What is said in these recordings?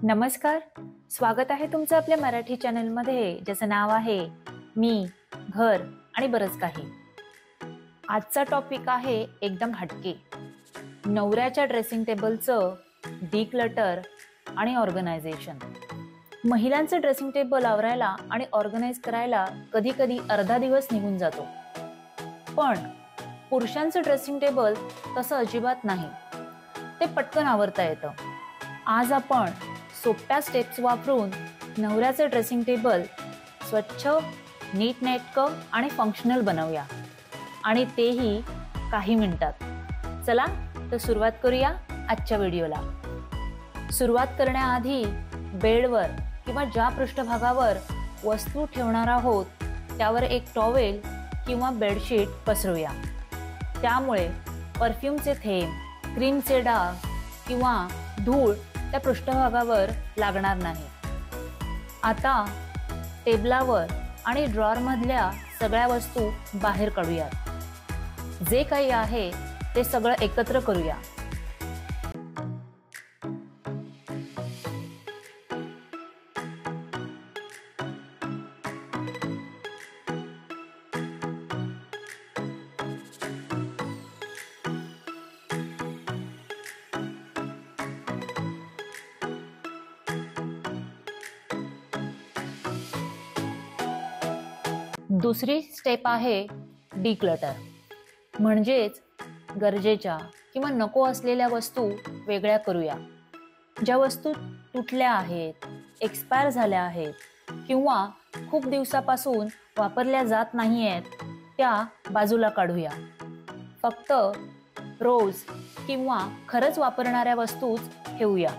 नमस्कार. स्वागत आहे तुमचं आपल्या मराठी चॅनलमध्ये, ज्याचं नाव आहे मी, घर आणि बरंच काही. आजचा टॉपिक आहे एकदम हटके. नवऱ्याच्या ड्रेसिंग टेबलचं डिक्लटर आणि ऑर्गनायझेशन. महिलांचं ड्रेसिंग टेबल आवरायला आणि ऑर्गनाइज करायला कधी कधी अर्धा दिवस निघून जातो. पण पुरुषांचं ड्रेसिंग टेबल तसं अजिबात नाही. ते पटकन आवरता येतं. आज आपण सोप्या स्टेप्स वापरून नवऱ्याचे ड्रेसिंग टेबल स्वच्छ, नीटनेटकं आणि फंक्शनल बनवूया, आणि तेही काही मिनिटात. चला तर सुरुवात करूया आजच्या व्हिडिओला. सुरुवात करण्याआधी बेडवर किंवा ज्या पृष्ठभागावर वस्तू ठेवणार आहोत त्यावर एक टॉवेल किंवा बेडशीट पसरूया. त्यामुळे परफ्यूमचे थेंब, क्रीमचे डाग किंवा धूळ त्या पृष्ठभागावर लागणार नाही. आता टेबलावर आणि ड्रॉअरमधल्या सगळ्या वस्तू बाहेर काढूयात. जे काही आहे ते सगळं एकत्र करूया. दुसरी स्टेप आहे डिक्लटर. म्हणजेच गरजेच्या किंवा नको असलेल्या वस्तू वेगळ्या करूया. ज्या वस्तू तुटल्या आहेत, एक्सपायर झाल्या आहेत किंवा खूप दिवसापासून वापरल्या जात नाही आहेत त्या बाजूला काढूया. फक्त रोज किंवा खरंच वापरणाऱ्या वस्तूच ठेवूया.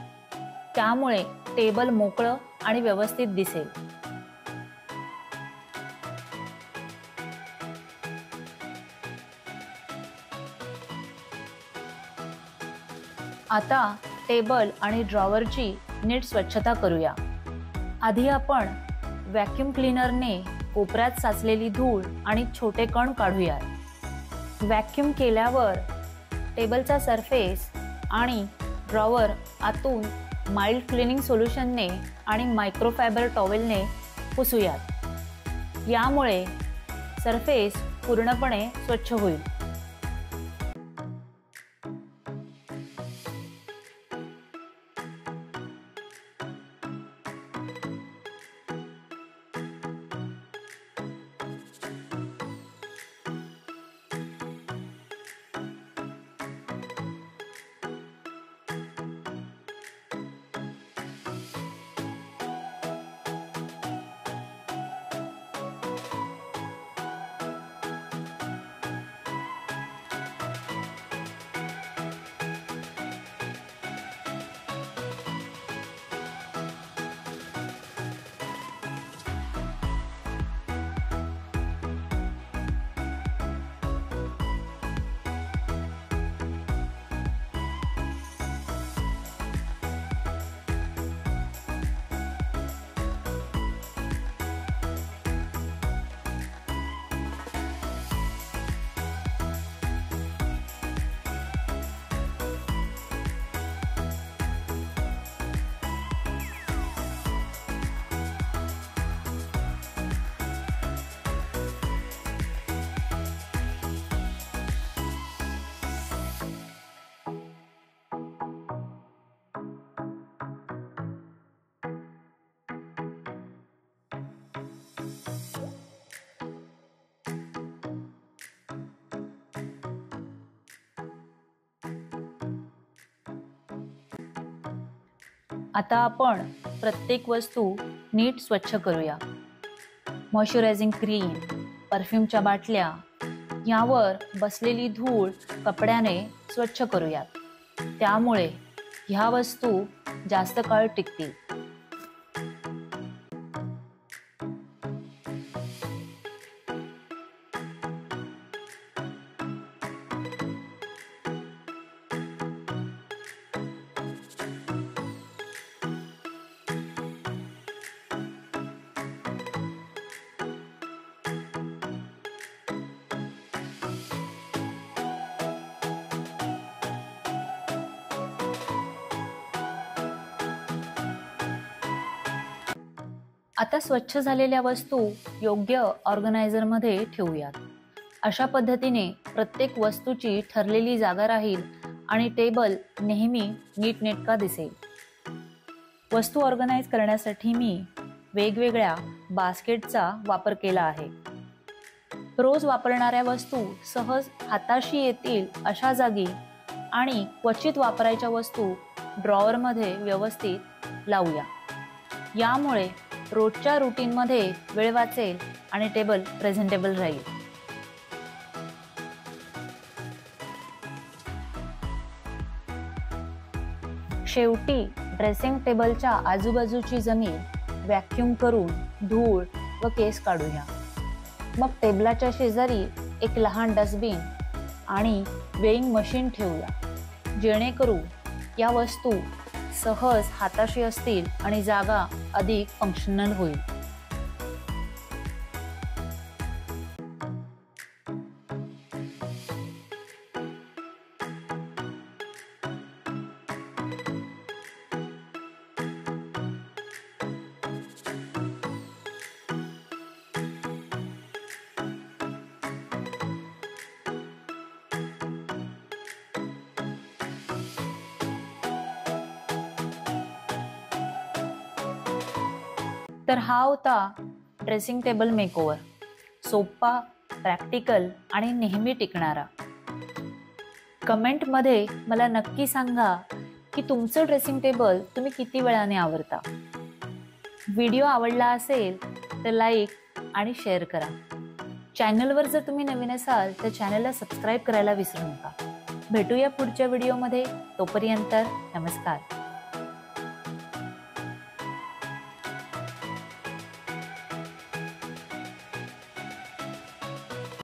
त्यामुळे टेबल मोकळं आणि व्यवस्थित दिसेल. आता टेबल आणि ड्रॉवरची नीट स्वच्छता करूया. आधी आपण व्हॅक्यूम क्लीनरने कोपऱ्यात साचलेली धूळ आणि छोटे कण काढूया. व्हॅक्यूम केल्यावर टेबलचा सरफेस आणि ड्रॉवर आतून माइल्ड क्लिनिंग सोल्युशनने आणि मायक्रोफायबर टॉवेलने पुसूयात. यामुळे सरफेस पूर्णपणे स्वच्छ होईल. आता आपण प्रत्येक वस्तू नीट स्वच्छ करूया. मॉइश्चरायझिंग क्रीम, परफ्यूमच्या बाटल्या यावर बसलेली धूळ कपड्याने स्वच्छ करूयात. त्यामुळे ह्या वस्तू जास्त काळ टिकतील. आता स्वच्छ झालेल्या वस्तू योग्य ऑर्गनायझरमध्ये ठेवूयात. अशा पद्धतीने प्रत्येक वस्तूची ठरलेली जागा राहील आणि टेबल नेहमी नीटनेटका दिसेल. वस्तू ऑर्गनाईज करण्यासाठी मी वेगवेगळ्या बास्केटचा वापर केला आहे. रोज वापरणाऱ्या वस्तू सहज हाताशी येतील अशा जागी आणि क्वचित वापरायच्या वस्तू ड्रॉवरमध्ये व्यवस्थित लावूया. यामुळे रोजच्या रुटीनमध्ये वेळ वाचेल आणि टेबल प्रेझेंटेबल राहील. शेवटी ड्रेसिंग टेबलच्या आजूबाजूची जमीन व्हॅक्यूम करून धूळ व केस काढूया. मग टेबलाच्या शेजारी एक लहान डस्टबिन आणि वेइंग मशीन ठेवूया, जेणेकरून या वस्तू सहज हाताशी असतील आणि जागा अधिक फंक्शनल होईल. तर हा होता ड्रेसिंग टेबल मेकओव्हर. सोपा, प्रॅक्टिकल आणि नेहमी टिकणारा. कमेंटमध्ये मला नक्की सांगा की तुमचं ड्रेसिंग टेबल तुम्ही किती वेळाने आवरता. व्हिडिओ आवडला असेल तर लाईक आणि शेअर करा. चॅनलवर जर तुम्ही नवीन असाल तर चॅनलला सबस्क्राईब करायला विसरू नका. भेटूया पुढच्या व्हिडिओमध्ये. तोपर्यंत नमस्कार.